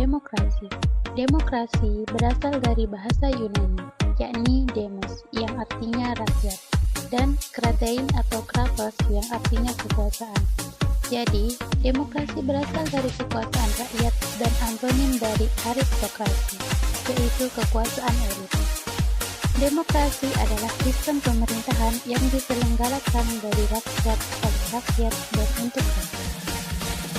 Demokrasi. Demokrasi berasal dari bahasa Yunani, yakni demos, yang artinya rakyat, dan kratein atau kratos yang artinya kekuasaan. Jadi, demokrasi berasal dari kekuasaan rakyat dan antonim dari aristokrasi, yaitu kekuasaan elit. Demokrasi adalah sistem pemerintahan yang diselenggarakan dari rakyat oleh rakyat dan untuk rakyat.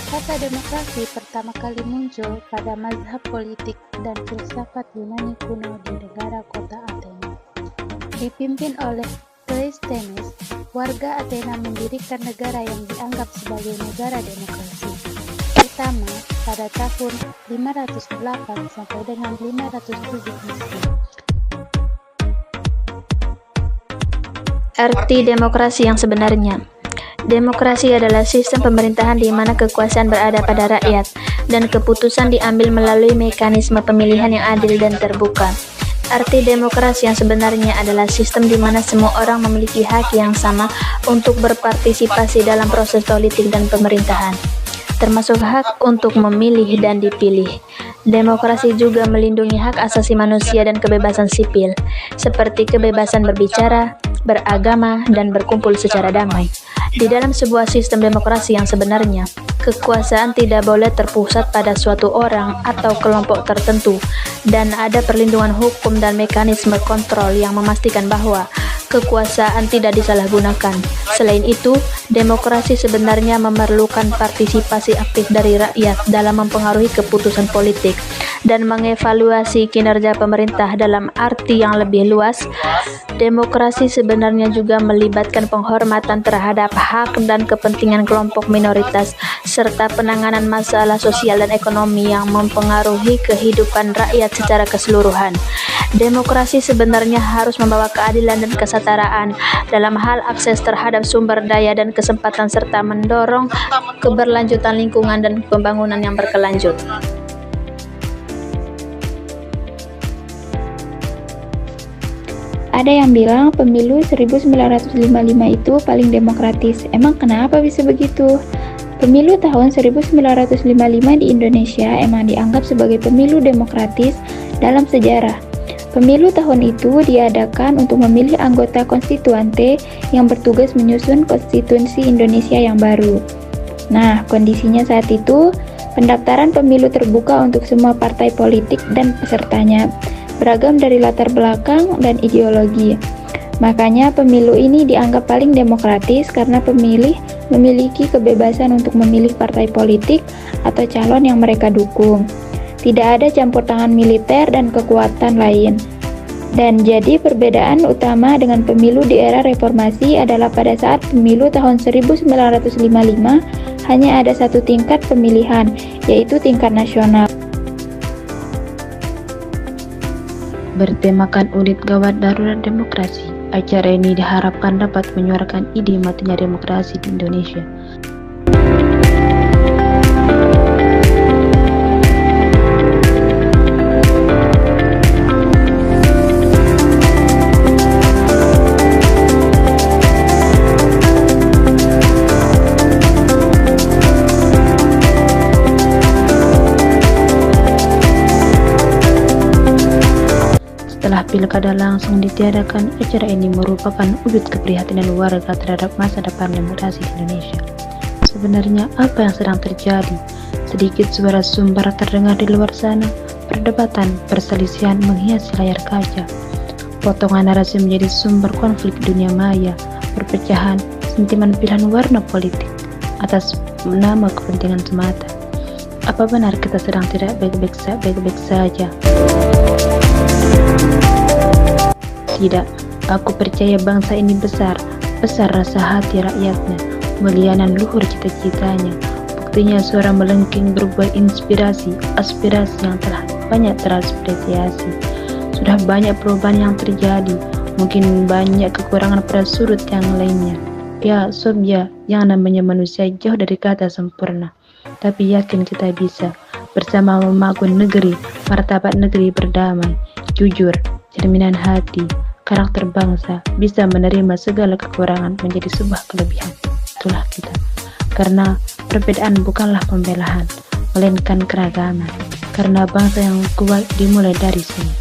Kata demokrasi pertama kali muncul pada mazhab politik dan filsafat Yunani kuno di negara kota Athena. Dipimpin oleh Cleisthenes, warga Athena mendirikan negara yang dianggap sebagai negara demokrasi, pertama pada tahun 508 sampai dengan 507 Masehi. Arti demokrasi yang sebenarnya. Demokrasi adalah sistem pemerintahan di mana kekuasaan berada pada rakyat dan keputusan diambil melalui mekanisme pemilihan yang adil dan terbuka. Arti demokrasi yang sebenarnya adalah sistem di mana semua orang memiliki hak yang sama untuk berpartisipasi dalam proses politik dan pemerintahan, termasuk hak untuk memilih dan dipilih. Demokrasi juga melindungi hak asasi manusia dan kebebasan sipil, seperti kebebasan berbicara, beragama, dan berkumpul secara damai. Di dalam sebuah sistem demokrasi yang sebenarnya, kekuasaan tidak boleh terpusat pada suatu orang atau kelompok tertentu, dan ada perlindungan hukum dan mekanisme kontrol yang memastikan bahwa kekuasaan tidak disalahgunakan. Selain itu, demokrasi sebenarnya memerlukan partisipasi aktif dari rakyat dalam mempengaruhi keputusan politik dan mengevaluasi kinerja pemerintah. Dalam arti yang lebih luas, demokrasi sebenarnya juga melibatkan penghormatan terhadap hak dan kepentingan kelompok minoritas serta penanganan masalah sosial dan ekonomi yang mempengaruhi kehidupan rakyat secara keseluruhan. Demokrasi sebenarnya harus membawa keadilan dan kesetaraan dalam hal akses terhadap sumber daya dan kesempatan serta mendorong keberlanjutan lingkungan dan pembangunan yang berkelanjut. Ada yang bilang pemilu 1955 itu paling demokratis. Emang kenapa bisa begitu? Pemilu tahun 1955 di Indonesia emang dianggap sebagai pemilu demokratis dalam sejarah. Pemilu tahun itu diadakan untuk memilih anggota konstituante yang bertugas menyusun konstitusi Indonesia yang baru. Nah, kondisinya saat itu, pendaftaran pemilu terbuka untuk semua partai politik dan pesertanya, beragam dari latar belakang dan ideologi. Makanya pemilu ini dianggap paling demokratis karena pemilih memiliki kebebasan untuk memilih partai politik atau calon yang mereka dukung. Tidak ada campur tangan militer dan kekuatan lain. Dan jadi perbedaan utama dengan pemilu di era reformasi adalah pada saat pemilu tahun 1955 hanya ada satu tingkat pemilihan, yaitu tingkat nasional. Bertemakan Unit Gawat Darurat Demokrasi, acara ini diharapkan dapat menyuarakan ide matinya demokrasi di Indonesia. Setelah pilkada langsung ditiadakan, acara ini merupakan wujud keprihatinan warga terhadap masa depan demokrasi di Indonesia. Sebenarnya apa yang sedang terjadi? Sedikit suara sumber terdengar di luar sana, perdebatan, perselisihan menghiasi layar kaca. Potongan narasi menjadi sumber konflik dunia maya, perpecahan, sentimen pilihan warna politik atas nama kepentingan semata. Apa benar kita sedang tidak baik-baik saja? Tidak, aku percaya bangsa ini besar rasa hati rakyatnya, mulianan luhur cita-citanya. Buktinya suara melengking berbuah inspirasi, aspirasi yang telah banyak terapresiasi. Sudah banyak perubahan yang terjadi, mungkin banyak kekurangan pada sudut yang lainnya. Ya, sob ya, yang namanya manusia jauh dari kata sempurna. Tapi yakin kita bisa, bersama membangun negeri, martabat negeri berdamai, jujur, cerminan hati, karakter bangsa, bisa menerima segala kekurangan menjadi sebuah kelebihan. Itulah kita. Karena perbedaan bukanlah pembelahan, melainkan keragaman. karena bangsa yang kuat dimulai dari sini.